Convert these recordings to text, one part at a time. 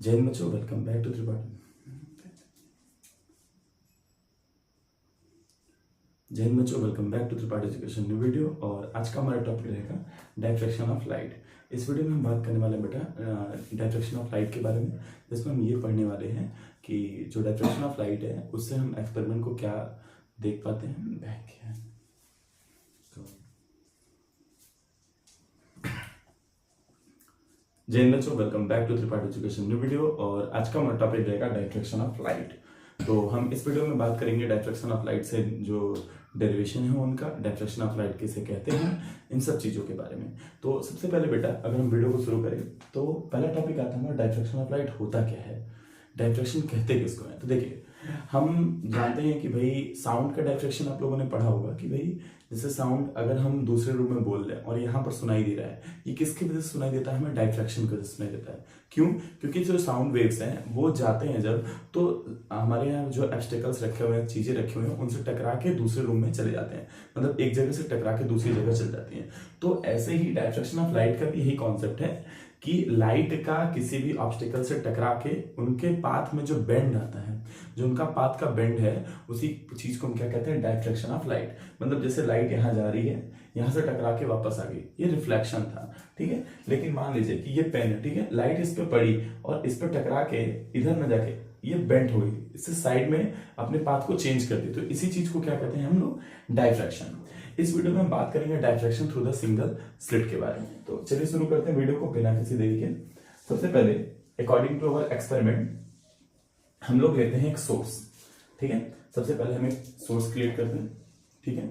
जय हिंद बच्चों, वेलकम बैक टू त्रिपाठी। जय हिंद बच्चों, welcome back to Tripathi education new video. और आज का हमारा टॉपिक रहेगा डायफ्रैक्शन ऑफ लाइट। इस वीडियो में हम बात करने वाले हैं बेटा डायफ्रैक्शन ऑफ लाइट के बारे में, जिसमें हम ये पढ़ने वाले हैं कि जो डायफ्रैक्शन ऑफ लाइट है उससे हम एक्सपेरिमेंट को क्या देख पाते हैं। बैक है जय हिंद बच्चों, welcome back to Tripathi education new video. और आज का हमारा टॉपिक रहेगा डायफ्रैक्शन ऑफ लाइट। तो हम इस वीडियो में बात करेंगे डायफ्रैक्शन ऑफ लाइट से जो डेरिवेशन है उनका, डायफ्रैक्शन ऑफ लाइट किसे कहते हैं, इन सब चीज़ों के बारे में। तो सबसे पहले बेटा अगर हम वीडियो को शुरू करें तो पहला टॉपिक आता है हमारा डायफ्रैक्शन ऑफ लाइट होता क्या है, डायफ्रैक्शन कहते किसको है। तो देखिए हम जानते हैं कि भाई साउंड का डायफ्रैक्शन आप लोगों ने पढ़ा होगा कि भाई जैसे साउंड अगर हम दूसरे रूम में बोल रहे हैं और यहाँ पर सुनाई दे रहा है, ये किसकी वजह से सुनाई देता है, हमें डायफ्रैक्शन की वजह से सुनाई देता है। क्यों? क्योंकि जो साउंड वेव्स हैं वो जाते हैं जब, तो हमारे यहाँ जो ऑब्स्टेकल्स रखे हुए हैं, चीजें रखी हुई हैं, उनसे टकरा के दूसरे रूम में चले जाते हैं, मतलब एक जगह से टकरा के दूसरी जगह चल जाती हैं। तो ऐसे ही डायफ्रैक्शन ऑफ लाइट का भी यही कॉन्सेप्ट है कि लाइट का किसी भी ऑब्स्टेकल से टकरा के उनके पाथ में जो बेंड आता है, जो उनका पाथ का बेंड है, उसी चीज को हम क्या कहते हैं, डायफ्रैक्शन ऑफ लाइट। मतलब जैसे लाइट यहाँ जा रही है, यहाँ से टकरा के वापस आ गई, ये रिफ्लेक्शन था, ठीक है। लेकिन मान लीजिए कि ये पेन है, ठीक है, लाइट इस पे पड़ी और इस पे टकरा के इधर न जाके ये बेंड हो गई, इससे साइड में अपने पाथ को चेंज कर दी। तो इसी चीज को क्या कहते हैं हम लोग, डायफ्रैक्शन। इस वीडियो में हम बात करेंगे diffraction through the single slit के बारे में। तो चलिए शुरू करते हैं वीडियो को बिना किसी देरी के। सबसे पहले अकॉर्डिंग टू अवर एक्सपेरिमेंट हम लोग लेते हैं एक सोर्स, ठीक है। सबसे पहले हम एक सोर्स क्रिएट करते हैं, ठीक है,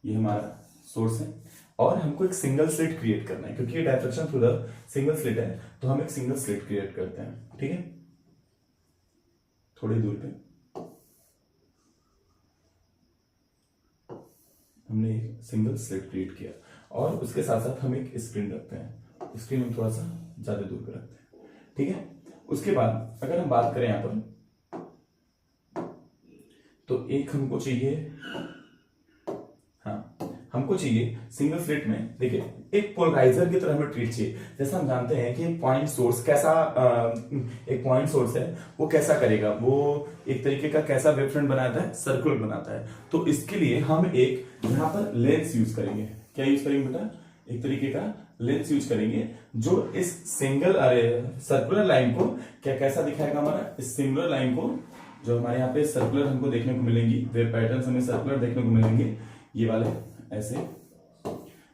ये हमारा सोर्स है और हमको एक सिंगल स्लिट क्रिएट करना है, क्योंकि ये diffraction through the single slit है, तो हम एक सिंगल स्लिट क्रिएट करते हैं, ठीक है, थोड़ी दूर पे हमने एक सिंगल स्लिट क्रिएट किया और उसके साथ साथ हम एक स्क्रीन रखते हैं, स्क्रीन हम थोड़ा सा ज्यादा दूर पे रखते हैं, ठीक है। उसके बाद अगर हम बात करें यहां पर, तो एक हमको चाहिए, हाँ हमको चाहिए सिंगल स्लिट में, देखिए एक पोलराइजर की तरह हमें ट्रीट चाहिए। जैसा हम जानते हैं कि पॉइंट सोर्स कैसा, एक पॉइंट सोर्स है वो कैसा करेगा, वो एक तरीके का कैसा वेव फ्रंट बनाता है, सर्कुलर बनाता है। तो इसके लिए हम एक यहाँ पर लेंस यूज करेंगे। क्या यूज करेंगे बेटा? एक तरीके का लेंस यूज करेंगे जो इस सिंगल सर्कुलर लाइन को क्या कैसा दिखाएगा, हमारा इस सिंगुलर लाइन को, जो हमारे यहाँ पे सर्कुलर हमको देखने को मिलेंगी, वेव पैटर्न हमें सर्कुलर देखने को मिलेंगे, ये वाले ऐसे।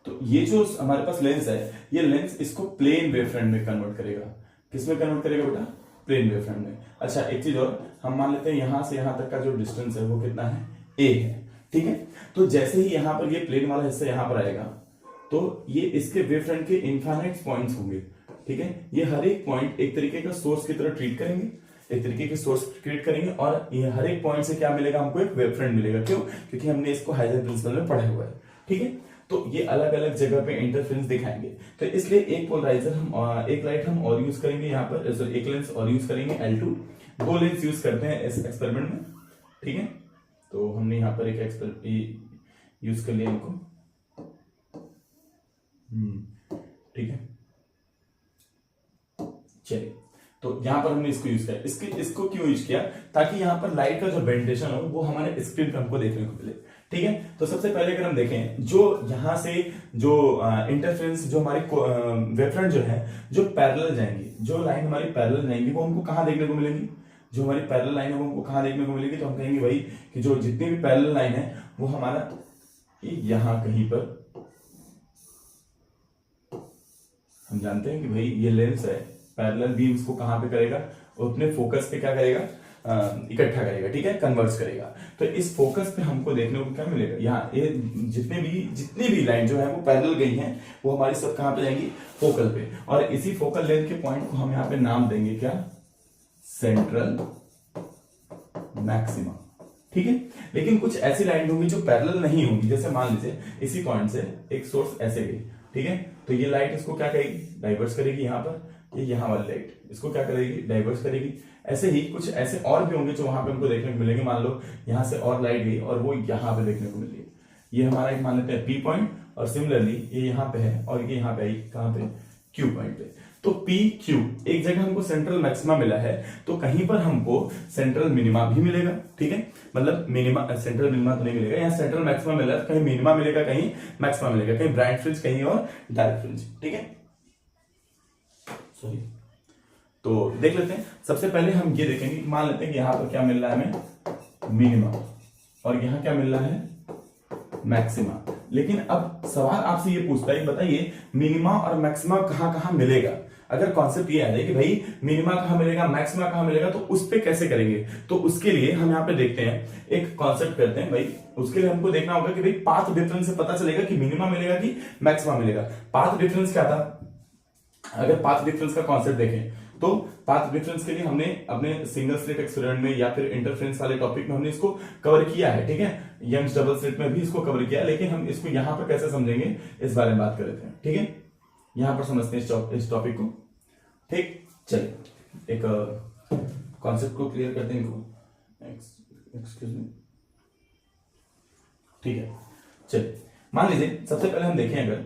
तो ये जो हमारे पास लेंस है, ये लेंस इसको प्लेन वेव फ्रंट में कन्वर्ट करेगा। किस में कन्वर्ट करेगा बेटा? प्लेन वेव फ्रंट में। अच्छा एक चीज और, हम मान लेते हैं यहां से यहां तक का जो डिस्टेंस है वो कितना है, a है, ठीक है। तो जैसे ही यहां पर ये प्लेन वाला हिस्सा यहां पर आएगा, तो ये इसके वेव फ्रंट के इनफाइनाइट पॉइंट्स होंगे, ठीक है। ये हर एक पॉइंट एक तरीके का सोर्स की तरह ट्रीट करेंगे, एक तरीके के सोर्स क्रिएट करेंगे और ये हर एक पॉइंट से क्या मिलेगा, हमको एक वेव फ्रंट मिलेगा। क्यों? क्योंकि हमने इसको हाइजेंस प्रिंसिपल में पढ़ा हुआ है, ठीक है। तो ये अलग अलग जगह पे इंटरफेरेंस दिखाएंगे। तो इसलिए एक पोलराइजर हम, एक लाइट हम और यूज करेंगे यहाँ पर, एक लेंस और यूज करेंगे L2, दो लेंस यूज करते हैं इस एक्सपेरिमेंट में, ठीक है। तो हमने यहाँ पर एक यूज कर लिया इनको, ठीक है। चलिए तो यहां पर हमने इसको यूज किया। इसको क्यों यूज किया? ताकि यहां पर लाइट का जो बेंडेशन हो वो हमारे स्क्रीन पर हमको देखने को मिले, ठीक है। तो सबसे पहले अगर हम देखें, जो यहां से जो इंटरफेरेंस, जो हमारी वेव फ्रंट जो है, जो पैरेलल जाएंगी, जो लाइन हमारी पैरेलल जाएंगी, वो हमको कहां देखने को मिलेंगी, जो हमारी पैरेलल लाइन है वो हमको कहां देखने को मिलेगी? तो हम कहेंगे भाई कि जो जितनी भी पैरेलल लाइन है वो हमारा यहां कहीं पर, हम जानते हैं कि भाई ये लेंस है, पैरेलल बीम्स को कहां पे करेगा, अपने फोकस पे क्या करेगा, इकट्ठा करेगा, ठीक है, कन्वर्स करेगा। तो इस फोकस पे हमको देखने को क्या मिलेगा, यहाँ ये जितनी भी लाइन जो है वो पैरेलल गई हैं, वो हमारी सब कहां पे जाएंगी, फोकल पे। और इसी फोकल लेंथ के पॉइंट को हम यहाँ पे नाम देंगे क्या, सेंट्रल मैक्सिमा, ठीक है। लेकिन कुछ ऐसी लाइन होंगी जो पैरेलल नहीं होंगी, जैसे मान लीजिए इसी पॉइंट से एक सोर्स ऐसे गई, ठीक है। तो ये लाइट इसको क्या करेगी, डाइवर्स करेगी यहाँ पर, ये यहाँ वाली लाइट इसको क्या करेगी, डाइवर्स करेगी। ऐसे ही कुछ ऐसे और भी होंगे जो वहां पे हमको देखने को मिलेंगे। मान लो यहाँ से और लाइट गई और वो यहाँ पे देखने को मिल रही है, ये हमारा एक मान लेते हैं P पॉइंट, और सिमिलरली ये यहाँ पे है और ये यहाँ पे आई कहाँ पे, Q पॉइंट पे। तो पी क्यू, एक जगह हमको सेंट्रल मैक्सिमा मिला है तो कहीं पर हमको सेंट्रल मिनिमा भी मिलेगा, ठीक है। मतलब मिनिमा, सेंट्रल मिनिमा तो नहीं मिलेगा, यहाँ सेंट्रल मैक्सिमा मिला तो कहीं मिनिमा मिलेगा, कहीं मैक्सिमा मिलेगा, कहीं ब्राइट फ्रिंज, कहीं और डार्क फ्रिंज, ठीक है। सॉरी, तो देख लेते हैं। सबसे पहले हम ये देखेंगे, मान लेते हैं कि यहां पर क्या मिल रहा है हमें, मिनिमा, और यहां क्या मिल रहा है, मैक्सिमा। लेकिन अब सवाल आपसे ये पूछता है, बताइए मिनिमा और मैक्सिमा कहां कहां मिलेगा। अगर कॉन्सेप्ट ये आ जाए कि भाई मिनिमा कहां मिलेगा, मैक्सिमा कहां मिलेगा, तो उस पे कैसे करेंगे। तो उसके लिए हम यहाँ पे देखते हैं, एक कॉन्सेप्ट करते हैं भाई। उसके लिए हमको देखना होगा कि भाई पाथ डिफरेंस से पता चलेगा कि मिनिमा मिलेगा कि मैक्सिमा मिलेगा। पाथ डिफरेंस क्या था, अगर पाथ डिफरेंस का कॉन्सेप्ट देखें तो पाथ डिफरेंस के लिए हमने अपने सिंगल स्लिट एक्सपेरिमेंट में या फिर इंटरफेरेंस वाले टॉपिक में हमने इसको कवर किया है, ठीक है। यंग्स डबल स्लिट में भी इसको कवर किया है, लेकिन हम इसको यहां पर कैसे समझेंगे इस बारे में बात कर लेते हैं, ठीक है। यहां पर समझते हैं इस टॉपिक को, ठीक। चलिए एक कॉन्सेप्ट को क्लियर करते हैं इनको, एक्सक्यूज मी, ठीक है। चलिए मान लीजिए सबसे पहले हम देखें अगर,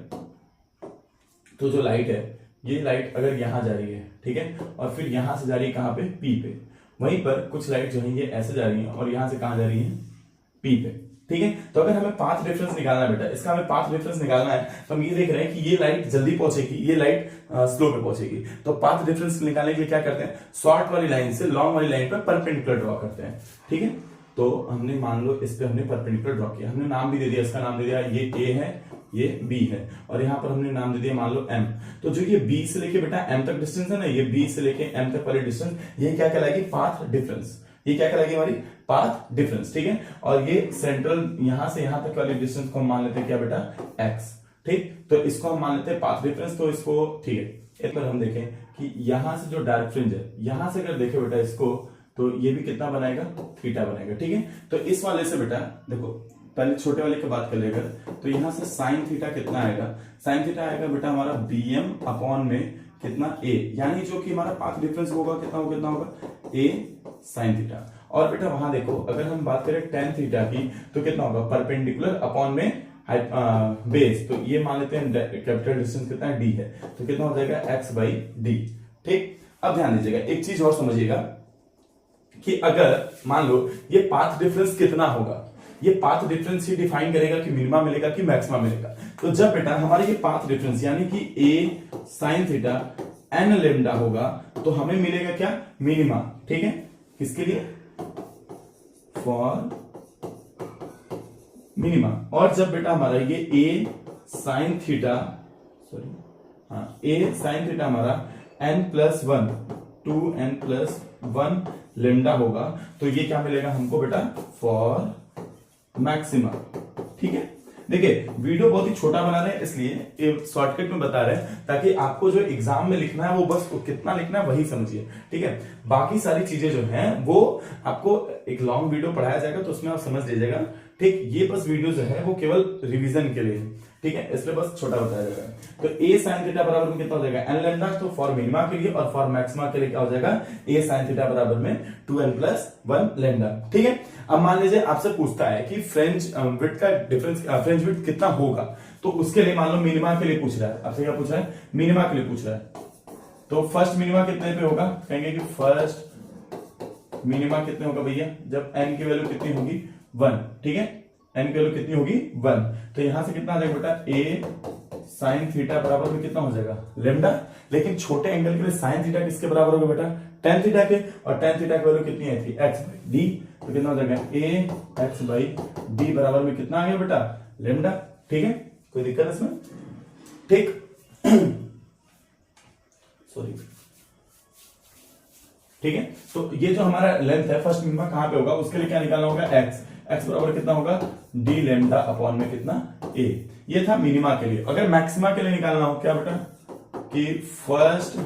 तो जो लाइट है, ये लाइट अगर यहां जा रही है, ठीक है, और फिर यहां से जा रही है कहां पे, पी पे। वहीं पर कुछ लाइट जो है ये ऐसे जा रही है और यहां से कहां जा रही है, पी पे, ठीक है। तो अगर हमें पाथ डिफरेंस निकालना है बेटा, इसका हमें पाथ डिफरेंस निकालना है, तो हम ये देख रहे हैं कि ये लाइट जल्दी पहुंचेगी, ये लाइट स्लो पे पहुंचेगी। तो पाथ डिफरेंस निकालने के लिए क्या करते हैं, शॉर्ट वाली लाइन से लॉन्ग वाली लाइन पर परपेंडिकुलर ड्रॉ करते हैं, ठीक है। तो हमने मान लो इस पे हमने परपेंडिकुलर ड्रॉ किया, हमने नाम भी दे दिया, इसका नाम दे दिया, ये ए है, ये बी है, और यहां पर हमने नाम दे दिया मान लो एम। तो जो ये बी से लेके बेटा एम तक डिस्टेंस है ना, ये बी से लेके एम तक वाली डिस्टेंस, ये क्या कहलाएगी, पाथ डिफरेंस। ये क्या कहलाएगी हमारी, पाथ डिफरेंस, ठीक है। और ये सेंट्रल यहां से यहां तक वाली डिस्टेंस को हम मान लेते हैं क्या बेटा, एक्स, ठीक। तो इसको हम मान लेते हैं पाथ डिफरेंस, तो इसको, ठीक है। एक बार हम देखें कि यहां से जो डार्क फ्रिंज है, यहां से अगर देखें बेटा इसको, तो ये भी कितना बनाएगा, थीटा बनाएगा, ठीक है। तो इस वाले से बेटा देखो, पहले छोटे वाले की बात कर लेगा, तो यहां से साइन थीटा कितना आएगा, साइन थीटा आएगा बेटा हमारा bm अपॉन में कितना a, यानी जो कि हमारा पाथ डिफरेंस होगा कितना होगा a साइन थीटा। और बेटा वहां देखो, अगर हम बात करें टेन थीटा की, तो कितना होगा, परपेंडिकुलर अपॉन में बेस, तो ये मान लेते हैं कैपिटल डिस्टेंस कितना है, d है, तो कितना हो जाएगा x/d, ठीक। अब ध्यान दीजिएगा, एक चीज और समझिएगा कि अगर मान लो ये पाथ डिफरेंस कितना होगा, ये पाथ डिफरेंस ही डिफाइन करेगा कि मिनिमा मिलेगा कि मैक्सिमा मिलेगा। तो जब बेटा हमारे ये पाथ डिफरेंस यानी कि a sine theta n lambda होगा, तो हमें मिलेगा क्या, मिनिमा, ठीक है। किसके लिए, फॉर मिनिमा। और जब बेटा हमारा ये a साइन थीटा, सॉरी हाँ, a साइन थीटा हमारा n+1 2n+1 लेमडा होगा, तो ये क्या मिलेगा हमको बेटा, फॉर मैक्सिमा, ठीक है। देखिए वीडियो बहुत ही छोटा बना रहे हैं, इसलिए शॉर्टकट में बता रहे हैं, ताकि आपको जो एग्जाम में लिखना है वो बस कितना लिखना है वही समझिए, ठीक है। बाकी सारी चीजें जो हैं वो आपको एक लॉन्ग वीडियो पढ़ाया जाएगा, तो उसमें आप समझ लीजिएगा, ठीक। ये बस वीडियो जो है वो केवल रिवीजन के लिए, ठीक है, इसलिए बस छोटा बताया जाएगा। तो a साइन थीटा बराबर में कितना हो जाएगा, n लेमडा, तो फॉर मिनिमा के लिए, और फॉर मैक्सिमा के लिए क्या हो जाएगा, a साइन थीटा बराबर में 2n+1 लेमडा, ठीक है। अब मान लीजिए आपसे पूछता है कि फ्रेंच विड्थ का डिफरेंस, फ्रेंच विड्थ कितना होगा, तो उसके लिए मान लो मिनिमा के लिए पूछ रहा है, आपसे क्या पूछ रहा है, मिनिमा के लिए पूछ रहा है। तो फर्स्ट मिनिमा कितने पे होगा, कहेंगे कि फर्स्ट मिनिमा कितने होगा भैया, जब n की वैल्यू कितनी होगी, 1, ठीक है, n की वैल्यू कितनी होगी, 1। तो यहां से कितना आ जाएगा बेटा, a साइन थीटा बराबर में कितना हो जाएगा, लेमडा। लेकिन छोटे एंगल के लिए साइन थीटा किसके बराबर होगा बेटा, टेन थीटा के, और टेन थीटा की वैल्यू कितनी आई थी, x/d, तो कितना हो जाएगा, a x/d बराबर में कितना आ गया बेटा, लेमडा, ठीक है। कोई दिक्कत इसमें, ठीक। सॉरी, ठीक है। तो ये जो हमारा लेंथ है फर्स्ट मिनिमा कहां पे होगा, उसके लिए क्या निकालना होगा, x बराबर कितना होगा, d लेमडा अपॉन में कितना, a। ये था मिनिमा के लिए। अगर मैक्सिमा के लिए निकालना हो क्या बेटा, कि फर्स्ट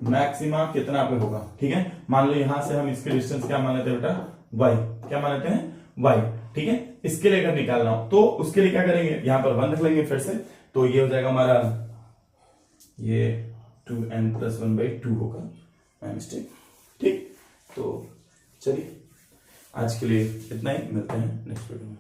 मैक्सिमा कितना पे होगा, ठीक है। मान लो यहां से हम इसके डिस्टेंस क्या मान लेते हैं बेटा, y, क्या मान लेते हैं, y, ठीक है। इसके लिए अगर निकालना हो तो उसके लिए क्या करेंगे, यहां पर 1 रख लेंगे फिर से, तो ये हो जाएगा हमारा, ये 2n+1/2 होगा, मिस्टेक, ठीक। तो चलिए आज के लिए इतना ही, मिलते हैं नेक्स्ट वीडियो में।